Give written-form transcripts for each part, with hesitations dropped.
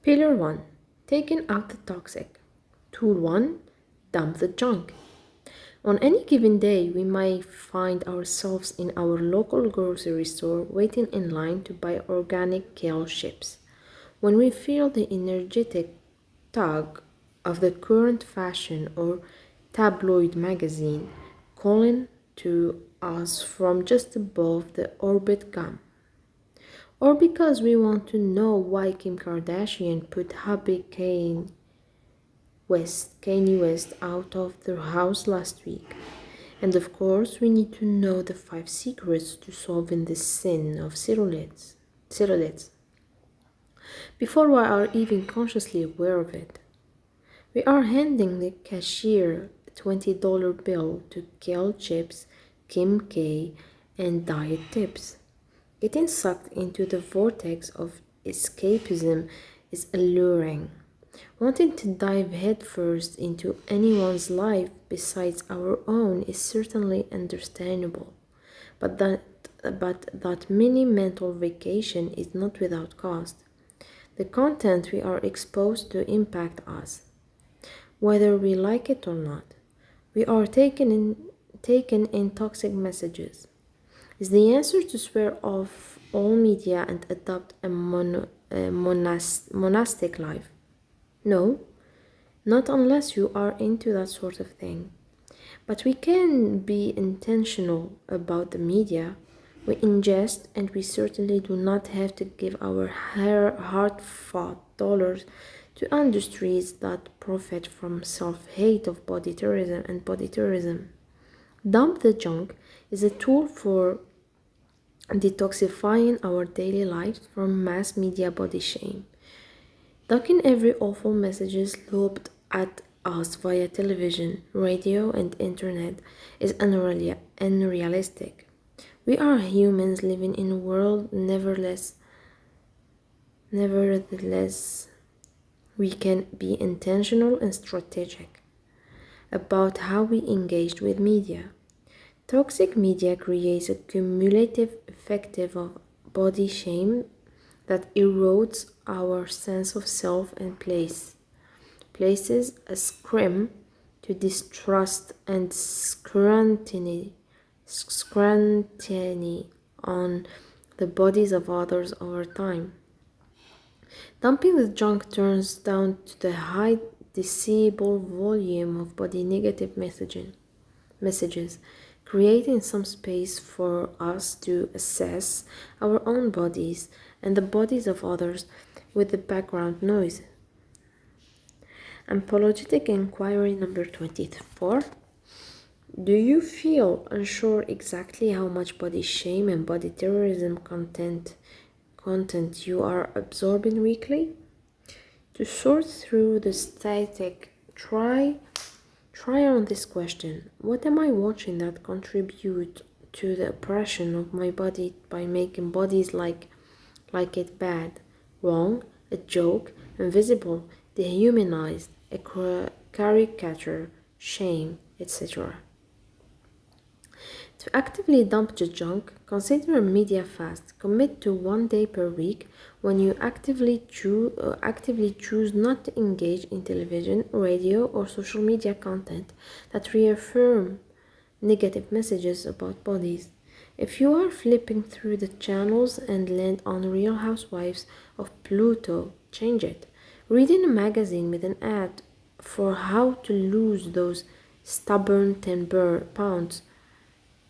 Pillar 1. Taking out the toxic. Tool 1. Dump the junk. On any given day, we might find ourselves in our local grocery store waiting in line to buy organic kale chips. When we feel the energetic tug of the current fashion or tabloid magazine calling to us from just above the orbit gum, or because we want to know why Kim Kardashian put hubby Kanye West out of the house last week. And of course, we need to know the 5 secrets to solving the sin of cellulite before we are even consciously aware of it. We are handing the cashier a $20 bill to kale chips, Kim K, and diet tips. Getting sucked into the vortex of escapism is alluring. Wanting to dive headfirst into anyone's life besides our own is certainly understandable, but that mini mental vacation is not without cost. The content we are exposed to impact us, whether we like it or not. We are taken in toxic messages. Is the answer to swear off all media and adopt a monastic life? No, not unless you are into that sort of thing. But we can be intentional about the media we ingest, and we certainly do not have to give our hard-fought dollars to industries that profit from self-hate of body tourism and body tourism. Dump the junk is a tool for detoxifying our daily lives from mass media body shame. Ducking every awful messages lobbed at us via television, radio, and internet is unrealistic. We are humans living in a world nevertheless, we can be intentional and strategic about how we engage with media. Toxic media creates a cumulative effect of body shame that erodes our sense of self and places a scrim to distrust and scrutiny on the bodies of others over time. Dumping the junk turns down to the high decibel volume of body negative messages, creating some space for us to assess our own bodies and the bodies of others with the background noise. Apologetic inquiry number 24. Do you feel unsure exactly how much body shame and body terrorism content you are absorbing weekly? To sort through the static, try on this question. What am I watching that contribute to the oppression of my body by making bodies like it bad, wrong, a joke, invisible, dehumanized, a caricature, shame, etc.? To actively dump the junk, consider a media fast. Commit to 1 day per week when you actively choose not to engage in television, radio, or social media content that reaffirm negative messages about bodies. If you are flipping through the channels and land on Real Housewives of Pluto, change it. Reading a magazine with an ad for how to lose those stubborn 10 pounds,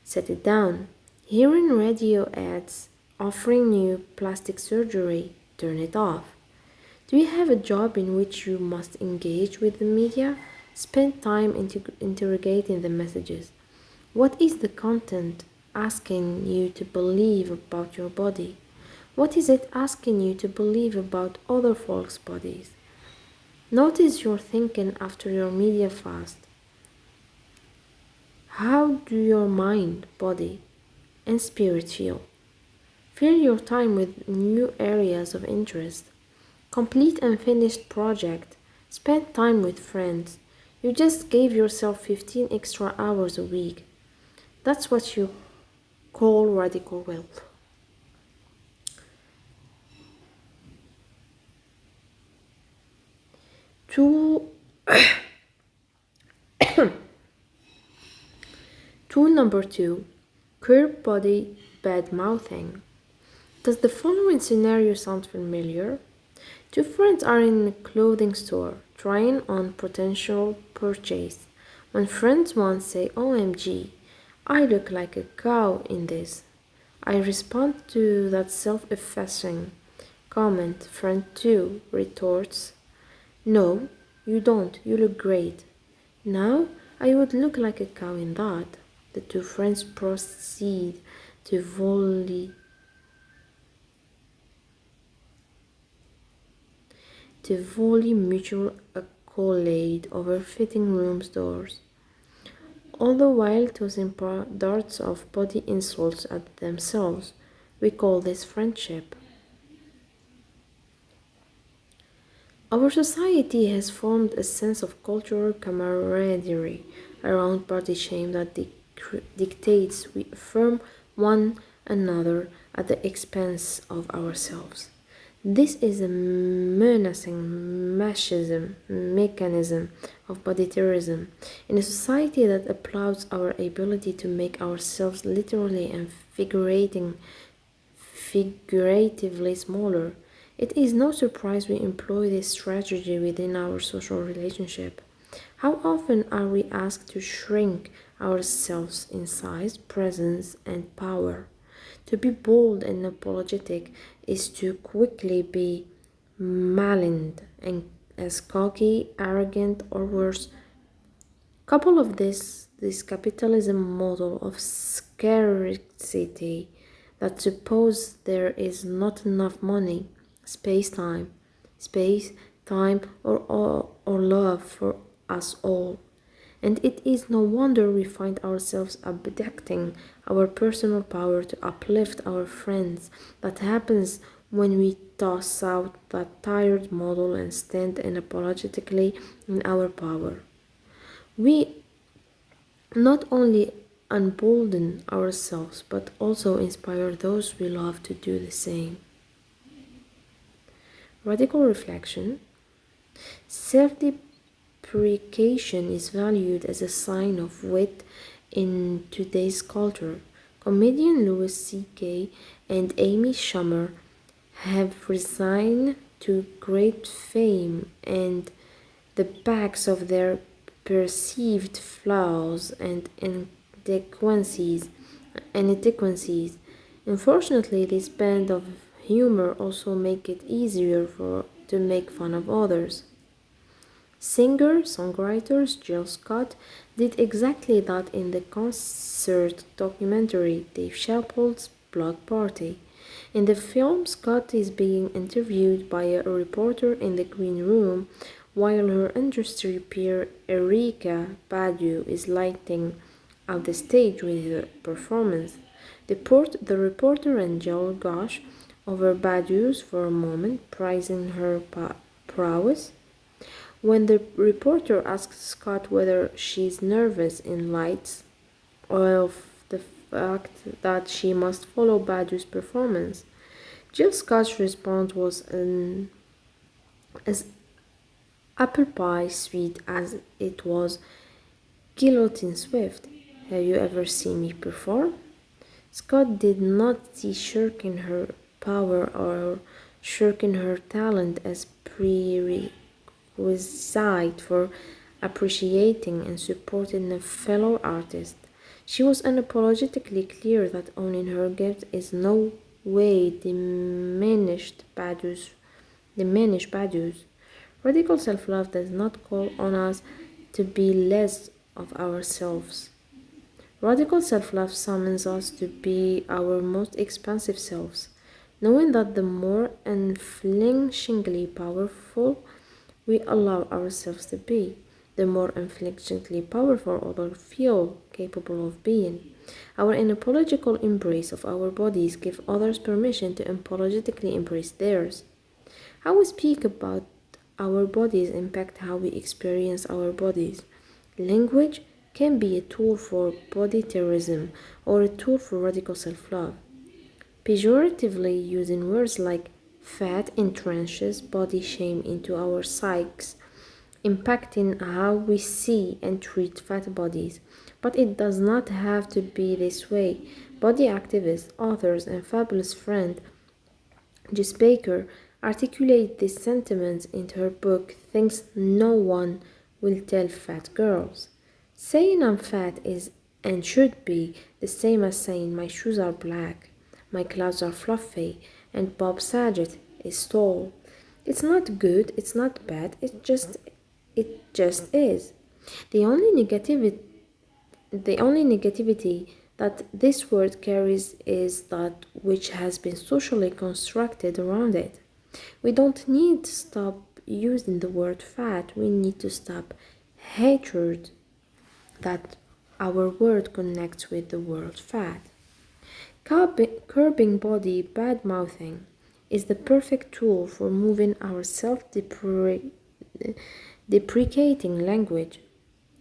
set it down. Hearing radio ads offering new plastic surgery, turn it off. Do you have a job in which you must engage with the media? Spend time interrogating the messages. What is the content asking you to believe about your body? What is it asking you to believe about other folks' bodies? Notice your thinking after your media fast. How do your mind, body, and spirit feel? Fill your time with new areas of interest. Complete unfinished project. Spend time with friends. You just gave yourself 15 extra hours a week. That's what you call radical wealth. Tool, tool number two, curb body bad mouthing. Does the following scenario sound familiar? Two friends are in a clothing store trying on potential purchase. When friends one say, OMG, I look like a cow in this. I respond to that self-effacing comment. Friend 2 retorts, no, you don't, you look great. Now I would look like a cow in that. The two friends proceed to volley mutual accolade over fitting rooms doors, all the while tossing darts of body insults at themselves. We call this friendship. Our society has formed a sense of cultural camaraderie around body shame that dictates we affirm one another at the expense of ourselves. This is a menacing mechanism of body terrorism in a society that applauds our ability to make ourselves literally and figuratively smaller. It is no surprise we employ this strategy within our social relationship. How often are we asked to shrink ourselves in size, presence, and power? To be bold and apologetic is to quickly be maligned and as cocky, arrogant, or worse. Couple of this capitalism model of scarcity that suppose there is not enough money, space, time, or love for us all. And it is no wonder we find ourselves abducting our personal power to uplift our friends. That happens when we toss out that tired model and stand unapologetically in our power. We not only embolden ourselves but also inspire those we love to do the same. Radical reflection. Self-deprecation is valued as a sign of wit in today's culture. Comedian Louis C.K. and Amy Schumer have risen to great fame and the backs of their perceived flaws and inadequacies. Unfortunately, this band of humor also make it easier to make fun of others. Singer-songwriter Jill Scott did exactly that in the concert documentary Dave Chappelle's Block Party. In the film, Scott is being interviewed by a reporter in the green room while her industry peer Erika Badu is lighting up the stage with her performance. The reporter and Jill gush over Badu's for a moment, praising her prowess. When the reporter asks Scott whether she's nervous in lights or of the fact that she must follow Badu's performance, Jill Scott's response was as apple pie sweet as it was guillotine swift. Have you ever seen me perform? Scott did not see shirking her power or shirking her talent as prerequisite for appreciating and supporting a fellow artist. She was unapologetically clear that owning her gift is no way diminish Badu's. Radical self-love does not call on us to be less of ourselves. Radical self-love summons us to be our most expansive selves, knowing that the more unflinchingly powerful we allow ourselves to be, the more unflinchingly powerful others feel capable of being. Our unapologetic embrace of our bodies gives others permission to unapologetically embrace theirs. How we speak about our bodies impact how we experience our bodies. Language can be a tool for body terrorism or a tool for radical self-love. Pejoratively using words like fat entrenches body shame into our psyches impacting how we see and treat fat bodies. But it does not have to be this way. Body activists, authors, and fabulous friend Jess Baker articulates these sentiments in her book Things No One Will Tell Fat Girls. Saying I'm fat is and should be the same as saying my shoes are black, my clothes are fluffy, and Bob Saget is tall. It's not good, it's not bad, it just is. The only negativity that this word carries is that which has been socially constructed around it. We don't need to stop using the word fat, we need to stop hatred that our word connects with the word fat. Curbing body bad mouthing is the perfect tool for moving our self deprecating language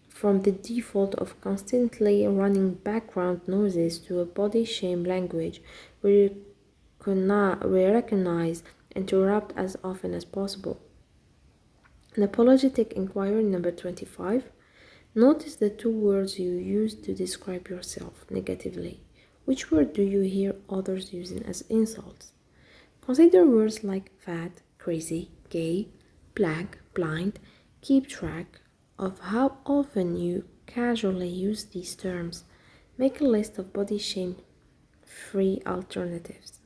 from the default of constantly running background noises to a body shame language we recognize and interrupt as often as possible. An apologetic inquiry number 25. Notice the two words you use to describe yourself negatively. Which word do you hear others using as insults? Consider words like fat, crazy, gay, black, blind. Keep track of how often you casually use these terms. Make a list of body shame free alternatives.